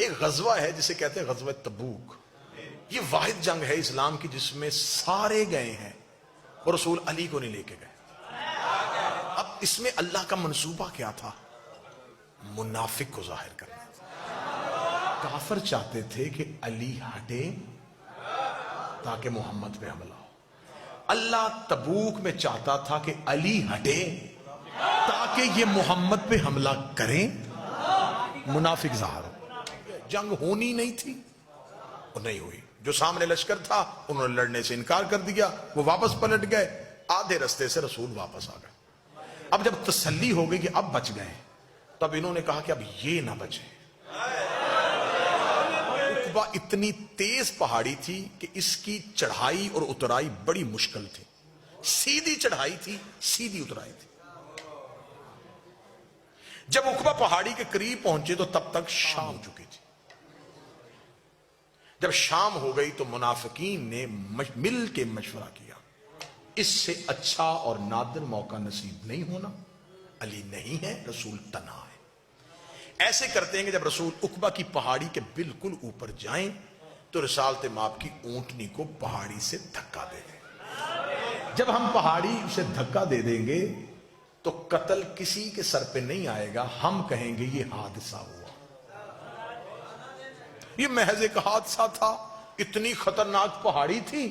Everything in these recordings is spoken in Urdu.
ایک غزوہ ہے جسے کہتے ہیں غزوہ تبوک. یہ واحد جنگ ہے اسلام کی جس میں سارے گئے ہیں اور رسول علی کو نہیں لے کے گئے. اب اس میں اللہ کا منصوبہ کیا تھا؟ منافق کو ظاہر کرنا. کافر چاہتے تھے کہ علی ہٹے تاکہ محمد پہ حملہ ہو. اللہ تبوک میں چاہتا تھا کہ علی ہٹے تاکہ یہ محمد پہ حملہ کریں. منافق ظاہر ہو. جنگ ہونی نہیں تھی اور نہیں ہوئی. جو سامنے لشکر تھا انہوں نے لڑنے سے انکار کر دیا, وہ واپس پلٹ گئے. آدھے رستے سے رسول واپس آ گئے. اب جب تسلی ہو گئی کہ اب بچ گئے, تب انہوں نے کہا کہ اب یہ نہ بچے. عقبہ اتنی تیز پہاڑی تھی کہ اس کی چڑھائی اور اترائی بڑی مشکل تھی. سیدھی چڑھائی تھی, سیدھی اترائی تھی. جب عقبہ پہاڑی کے قریب پہنچے تو تب تک شام ہو چکی تھی. جب شام ہو گئی تو منافقین نے مل کے مشورہ کیا, اس سے اچھا اور نادر موقع نصیب نہیں ہونا. علی نہیں ہے, رسول تنہا ہے. ایسے کرتے ہیں کہ جب رسول عقبہ کی پہاڑی کے بالکل اوپر جائیں تو رسالت مآب کی اونٹنی کو پہاڑی سے دھکا دے دیں. جب ہم پہاڑی سے دھکا دے دیں گے تو قتل کسی کے سر پہ نہیں آئے گا, ہم کہیں گے یہ حادثہ ہوا. یہ محض ایک حادثہ تھا. اتنی خطرناک پہاڑی تھی,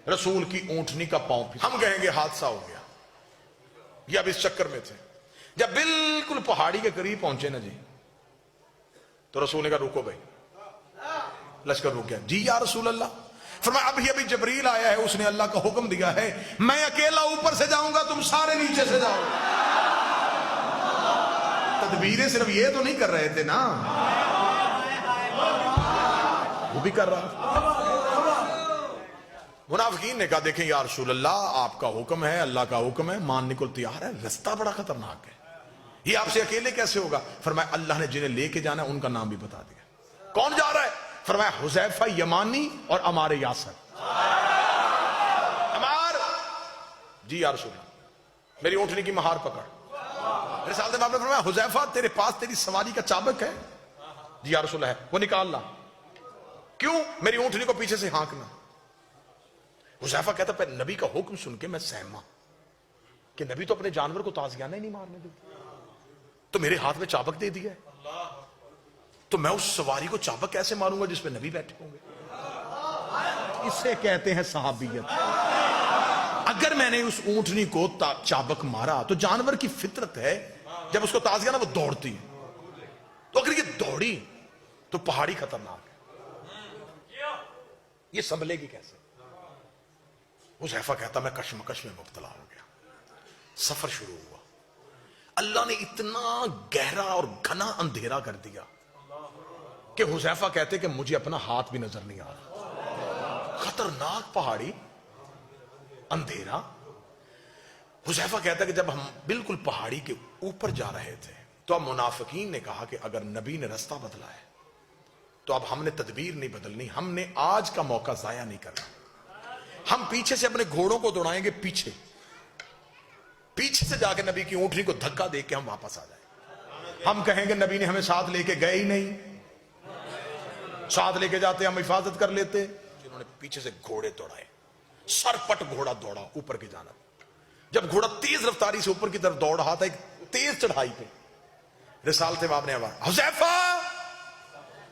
رسول کی اونٹنی کا پاؤں پہ, ہم کہیں گے حادثہ ہو گیا. یہ اب اس چکر میں تھے. جب بالکل پہاڑی کے قریب پہنچے نا جی, تو رسول نے کہا رکو بھائی. لشکر رک گیا. جی یا رسول اللہ. فرمایا ابھی جبریل آیا ہے, اس نے اللہ کا حکم دیا ہے, میں اکیلا اوپر سے جاؤں گا, تم سارے نیچے سے جاؤ. تدبیریں صرف یہ تو نہیں کر رہے تھے نا, وہ بھی کر رہا. منافقین نے کہا دیکھیں یا رسول اللہ, آپ کا حکم ہے, اللہ کا حکم ہے, ماننے کو تیار ہے, رستہ بڑا خطرناک ہے, یہ آپ سے اکیلے کیسے ہوگا؟ فرمایا اللہ نے جنہیں لے کے جانا ہے ان کا نام بھی بتا دیا. کون جا رہا ہے؟ فرمایا حذیفہ یمانی اور عمار یاسر. عمار, جی یا رسول اللہ, میری اونٹنی کی مہار پکڑ. رسالت مآب نے فرمایا حذیفہ تیرے پاس تیری سواری کا چابک ہے؟ جی یا رسول اللہ ہے. وہ نکال لا. کیوں؟ میری اونٹنی کو پیچھے سے ہانکنا. حذیفہ کہتا پہ نبی کا حکم سن کے میں سہما کہ نبی تو اپنے جانور کو تازیانہ ہی نہیں مارنے دیتے, تو میرے ہاتھ میں چابک دے دیا ہے, تو میں اس سواری کو چابک کیسے ماروں گا جس پہ نبی بیٹھے ہوں گے؟ اسے کہتے ہیں صحابیت. اگر میں نے اس اونٹنی کو چابک مارا تو جانور کی فطرت ہے جب اس کو تازیانہ وہ دوڑتی ہے, تو اگر یہ دوڑی تو پہاڑی خطرناک ہے, یہ سنبھلے گی کیسے؟ حذیفہ کہتا میں کشمکش میں مبتلا ہو گیا. سفر شروع ہوا. اللہ نے اتنا گہرا اور گھنا اندھیرا کر دیا کہ حذیفہ کہتے کہ مجھے اپنا ہاتھ بھی نظر نہیں آ رہا. خطرناک پہاڑی, اندھیرا. حذیفہ کہتا کہ جب ہم بالکل پہاڑی کے اوپر جا رہے تھے تو اب منافقین نے کہا کہ اگر نبی نے رستہ بدلا ہے تو اب ہم نے تدبیر نہیں بدلنی, ہم نے آج کا موقع ضائع نہیں کرنا. ہم پیچھے سے اپنے گھوڑوں کو دوڑائیں گے, پیچھے سے جا کے نبی کی اونٹنی کو دھکا دے کے ہم واپس آ جائیں. ہم کہیں گے نبی نے ہمیں ساتھ لے کے گئے ہی نہیں, ساتھ لے کے جاتے ہم حفاظت کر لیتے. جنہوں نے پیچھے سے گھوڑے دوڑائے, سر پٹ گھوڑا دوڑا اوپر کی جانب. جب گھوڑا تیز رفتاری سے اوپر کی طرف دوڑ رہا تھا ایک تیز چڑھائی پہ, رسالت مآب نے آواز حذیفہ,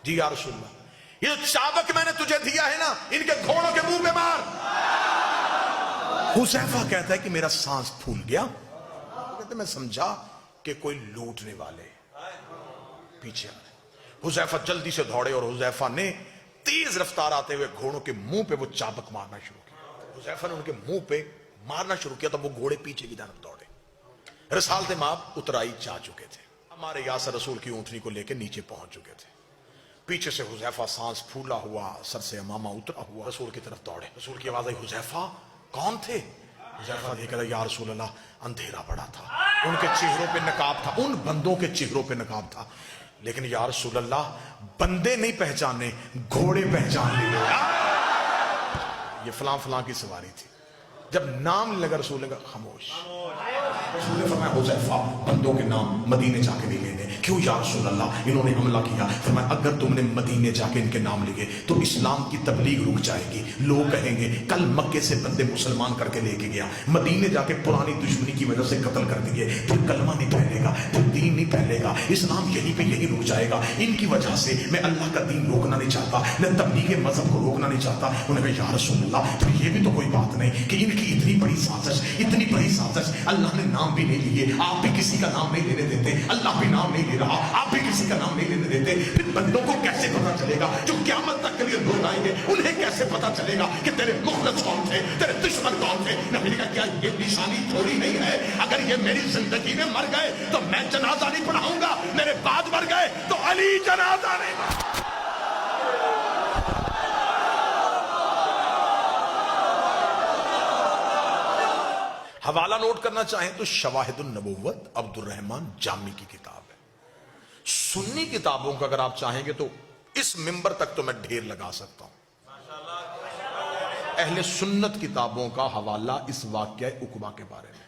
جی یا رسول اللہ, یہ جو چابک میں نے تجھے دیا ہے نا ان کے گھوڑوں کے منہ پہ مار. حذیفہ کہتا ہے کہ میرا سانس پھول گیا. کہتے میں سمجھا کہ کوئی لوٹنے والے پیچھے آ رہے. حذیفہ جلدی سے دوڑے اور حذیفہ نے تیز رفتار آتے ہوئے گھوڑوں کے منہ پہ وہ چابک مارنا شروع کیا. حذیفہ نے ان کے منہ پہ مارنا شروع کیا تو وہ گھوڑے پیچھے کی جانب دوڑے. رسالت مآب اترائی جا چکے تھے. ہمارے یاسر رسول کی اونٹنی کو لے کے نیچے پہنچ چکے تھے. پیچھے سے حذیفہ سانس پھولا ہوا, سر سے امامہ اترا ہوا, رسول کی طرف دوڑے. رسول کی آواز آئی حذیفہ کون تھے؟ حذیفہ دیکھا یا رسول اللہ, اندھیرا پڑا تھا, ان کے چہروں پہ نقاب تھا, ان بندوں کے چہروں پہ نقاب تھا, لیکن یا رسول اللہ بندے نہیں پہچانے, گھوڑے پہچان لیے. یہ فلاں فلاں کی سواری تھی. جب نام لگا رسول نے کہا خاموش. رسول نے فرمایا حذیفہ بندوں کے نام مدینے جا کے نہیں لینے, کیوں یا رسول اللہ؟ انہوں نے حملہ کیا. فرمایا اگر تم نے مدینے جا کے ان کے نام لیے تو اسلام کی تبلیغ رک جائے گی. لوگ کہیں گے کل مکے سے بندے مسلمان کر کے لے کے گیا, مدینے جا کے پرانی دشمنی کی وجہ سے قتل کر دیے, پھر کلمہ نہیں پھیلے گا, پھر دین نہیں پھیلے گا, اسلام یہیں پہ یہی رک جائے گا. ان کی وجہ سے میں اللہ کا دین روکنا نہیں چاہتا, میں تبلیغ مذہب کو روکنا نہیں چاہتا. انہوں نے کہا یا رسول اللہ پھر یہ بھی تو کوئی بات نہیں کہ ان کی اتنی بڑی سازش, اتنی بڑی سازش, اللہ نے نام بھی نہیں لیے, آپ بھی کسی کا نام نہیں لینے دیتے, اللہ بھی نام نہیں لے رہا, آپ بھی کسی کا نام نہیں لینے دیتے. پھر بندوں کو کیسے پتا چلے گا جو قیامت تک کے لیے لوگ آئیں گے, انہیں کیسے پتا چلے گا کہ تیرے مخلص کون تھے, تیرے دشمن کون تھے؟ نبی نے کہا کیا یہ نشانی تھوڑی نہیں ہے, اگر یہ میری زندگی میں مر گئے تو میں جنازہ نہیں پڑھاؤں گا, میرے بعد مر گئے تو علی جنازہ نہیں پڑھاؤں. حوالہ نوٹ کرنا چاہیں تو شواہد النبوت عبد الرحمن جامی کی کتاب ہے. سنی کتابوں کا اگر آپ چاہیں گے تو اس ممبر تک تو میں ڈھیر لگا سکتا ہوں. اہل سنت کتابوں کا حوالہ اس واقعہ عقبہ کے بارے میں